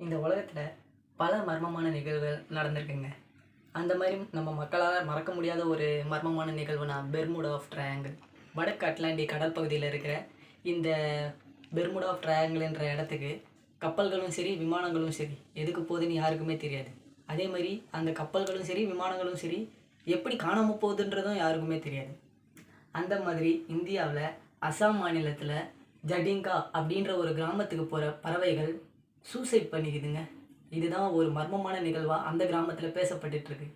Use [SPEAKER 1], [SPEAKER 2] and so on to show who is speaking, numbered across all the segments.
[SPEAKER 1] இந்த உலகத்தில் பல மர்மமான நிகழ்வுகள் நடந்திருக்குங்க. அந்த மாதிரி நம்ம மக்களால் மறக்க முடியாத ஒரு மர்மமான நிகழ்வுனா பெர்முடா ஆஃப் ட்ரையாங்கிள். வடக்கு அட்லாண்டிக் கடல் பகுதியில் இருக்கிற இந்த பெர்முடா ஆஃப் ட்ரையாங்கிள்ன்ற இடத்துக்கு கப்பல்களும் சரி விமானங்களும் சரி எதுக்கு போகுதுன்னு யாருக்குமே தெரியாது. அதே மாதிரி அந்த கப்பல்களும் சரி விமானங்களும் சரி எப்படி காணாமல் போகுதுன்றதும் யாருக்குமே தெரியாது. அந்த மாதிரி இந்தியாவில் அசாம் மாநிலத்தில் ஜடிங்கா அப்படின்ற ஒரு கிராமத்துக்கு போகிற பறவைகள் சூசைட் பண்ணிக்குதுங்க. இதுதான் ஒரு மர்மமான நிகழ்வாக அந்த கிராமத்தில் பேசப்பட்டுருக்கு.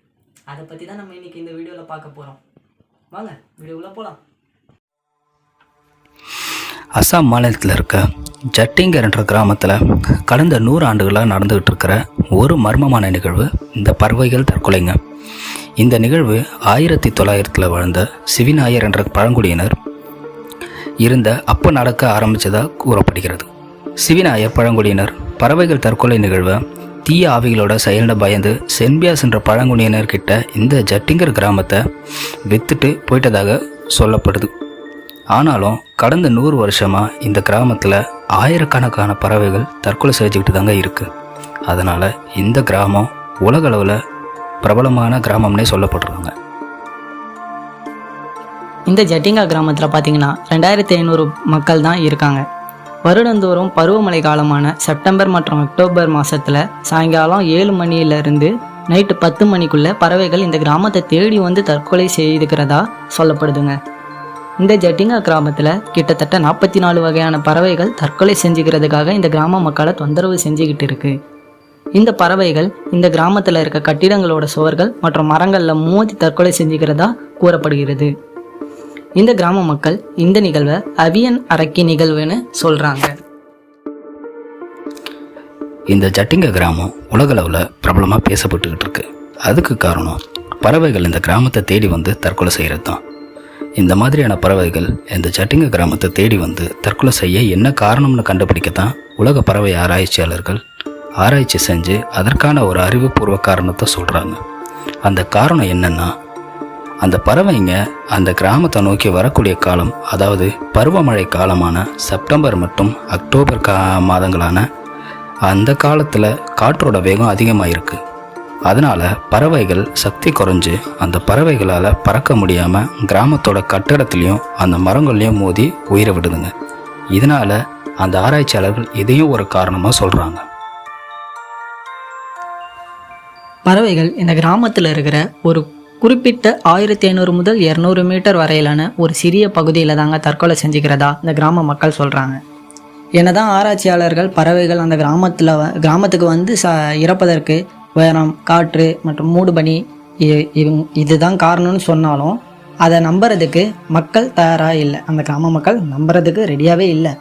[SPEAKER 1] அதை பற்றி தான் நம்ம இன்றைக்கி இந்த வீடியோவில் பார்க்க போகிறோம். வாங்க வீடியோக்குள்ளே போகலாம்.
[SPEAKER 2] அசாம் மாநிலத்தில் இருக்க ஜட்டிங்கர் என்ற கிராமத்தில் கடந்த 100 ஆண்டுகளாக நடந்துகிட்டு இருக்கிற ஒரு மர்மமான நிகழ்வு இந்த பறவைகள் தற்கொலைங்க. இந்த நிகழ்வு 1900 வாழ்ந்த சிவிநாயர் என்ற பழங்குடியினர் இருந்த அப்போ நடக்க ஆரம்பித்ததாக கூறப்படுகிறது. சிவிநாயர் பழங்குடியினர் பறவைகள் தற்கொலை நிகழ்வை தீய ஆவிகளோட செயலிட பயந்து சென்பியாஸ் என்ற பழங்குடியினர்கிட்ட இந்த ஜட்டிங்கர் கிராமத்தை விற்றுட்டு போயிட்டதாக சொல்லப்படுது. ஆனாலும் கடந்த 100 வருஷமாக இந்த கிராமத்தில் ஆயிரக்கணக்கான பறவைகள் தற்கொலை செஞ்சுக்கிட்டு தாங்க இருக்குது. அதனால் இந்த கிராமம் உலகளவில் பிரபலமான கிராமம்னே சொல்லப்படுறாங்க.
[SPEAKER 1] இந்த ஜட்டிங்கா கிராமத்தில் பார்த்தீங்கன்னா 2500 மக்கள் தான் இருக்காங்க. வருடந்தோறும் பருவமழை காலமான செப்டம்பர் மற்றும் அக்டோபர் மாதத்தில் சாயங்காலம் 7 மணியிலிருந்து நைட்டு 10 மணிக்குள்ளே பறவைகள் இந்த கிராமத்தை தேடி வந்து தற்கொலை செய்துக்கிறதா சொல்லப்படுதுங்க. இந்த ஜட்டிங்கா கிராமத்தில் கிட்டத்தட்ட 44 வகையான பறவைகள் தற்கொலை செஞ்சுக்கிறதுக்காக இந்த கிராம மக்களை தொந்தரவு செஞ்சுக்கிட்டு இருக்கு. இந்த பறவைகள் இந்த கிராமத்தில் இருக்க கட்டிடங்களோட சுவர்கள் மற்றும் மரங்களில் மோதி தற்கொலை செஞ்சுக்கிறதா கூறப்படுகிறது. இந்த கிராம மக்கள் இந்த நிகழ்வை அவியன் அரக்கி நிகழ்வுன்னு சொல்கிறாங்க.
[SPEAKER 2] இந்த ஜட்டிங்க கிராமம் உலகளவில் பிரபலமாக பேசப்பட்டுக்கிட்டு இருக்கு. அதுக்கு காரணம் பறவைகள் இந்த கிராமத்தை தேடி வந்து தற்கொலை செய்கிறது தான். இந்த மாதிரியான பறவைகள் இந்த ஜட்டிங்க கிராமத்தை தேடி வந்து தற்கொலை செய்ய என்ன காரணம்னு கண்டுபிடிக்கத்தான் உலக பறவை ஆராய்ச்சியாளர்கள் ஆராய்ச்சி செஞ்சு அதற்கான ஒரு அறிவுபூர்வ காரணத்தை சொல்கிறாங்க. அந்த காரணம் என்னென்னா, அந்த பறவைங்க அந்த கிராமத்தை நோக்கி வரக்கூடிய காலம், அதாவது பருவமழை காலமான செப்டம்பர் மற்றும் அக்டோபர் மாதங்களான அந்த காலத்தில் காற்றோட வேகம் அதிகமாக இருக்குது. அதனால் பறவைகள் சக்தி குறைஞ்சு அந்த பறவைகளால் பறக்க முடியாமல் கிராமத்தோட கட்டடத்துலேயும் அந்த மரங்கள்லேயும் மோதி உயிரை விடுதுங்க. இதனால் அந்த ஆராய்ச்சியாளர்கள் இதையும் ஒரு காரணமாக சொல்கிறாங்க.
[SPEAKER 1] பறவைகள் இந்த கிராமத்தில் இருக்கிற ஒரு குறிப்பிட்ட 1500 முதல் 200 மீட்டர் வரையிலான ஒரு சிறிய பகுதியில் தாங்க தற்கொலை செஞ்சுக்கிறதா இந்த கிராம மக்கள் சொல்கிறாங்க. என்னதான் ஆராய்ச்சியாளர்கள் பறவைகள் அந்த கிராமத்துக்கு வந்து இறப்பதற்கு உயரம், காற்று மற்றும் மூடுபனி இதுதான் காரணம்னு சொன்னாலும் அதை நம்புறதுக்கு மக்கள் தயாராக இல்லை. அந்த கிராம மக்கள் நம்புறதுக்கு ரெடியாகவே இல்லை.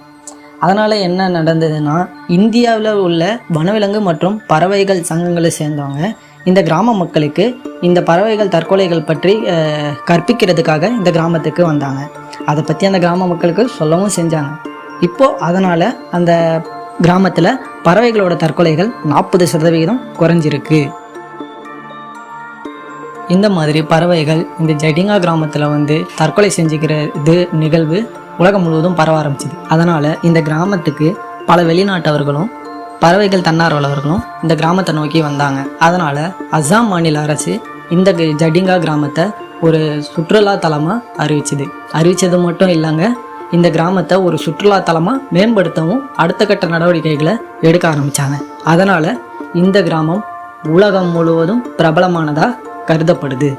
[SPEAKER 1] அதனால் என்ன நடந்ததுன்னா, இந்தியாவில் உள்ள வனவிலங்கு மற்றும் பறவைகள் சங்கங்களை சேர்ந்தவங்க இந்த கிராம மக்களுக்கு இந்த பறவைகள் தற்கொலைகள் பற்றி கற்பிக்கிறதுக்காக இந்த கிராமத்துக்கு வந்தாங்க. அதை பற்றி அந்த கிராம மக்களுக்கு சொல்லவும் செஞ்சாங்க. இப்போது அதனால் அந்த கிராமத்தில் பறவைகளோட தற்கொலைகள் 40% குறைஞ்சிருக்கு. இந்த மாதிரி பறவைகள் இந்த ஜட்டிங்கா கிராமத்தில் வந்து தற்கொலை செஞ்சுக்கிறது நிகழ்வு உலகம் முழுவதும் பரவ ஆரம்பிச்சிது. அதனால் இந்த கிராமத்துக்கு பல வெளிநாட்டவர்களும் பறவைகள் தன்னார்வலர்களும் இந்த கிராமத்தை நோக்கி வந்தாங்க. அதனால் அசாம் மாநில அரசு இந்த ஜட்டிங்கா கிராமத்தை ஒரு சுற்றுலா தலமாக அறிவிச்சது மட்டும் இல்லைங்க, இந்த கிராமத்தை ஒரு சுற்றுலா தலமாக மேம்படுத்தவும் அடுத்த கட்ட நடவடிக்கைகளை எடுக்க ஆரம்பித்தாங்க. அதனால் இந்த கிராமம் உலகம் முழுவதும் பிரபலமானதாக கருதப்படுது.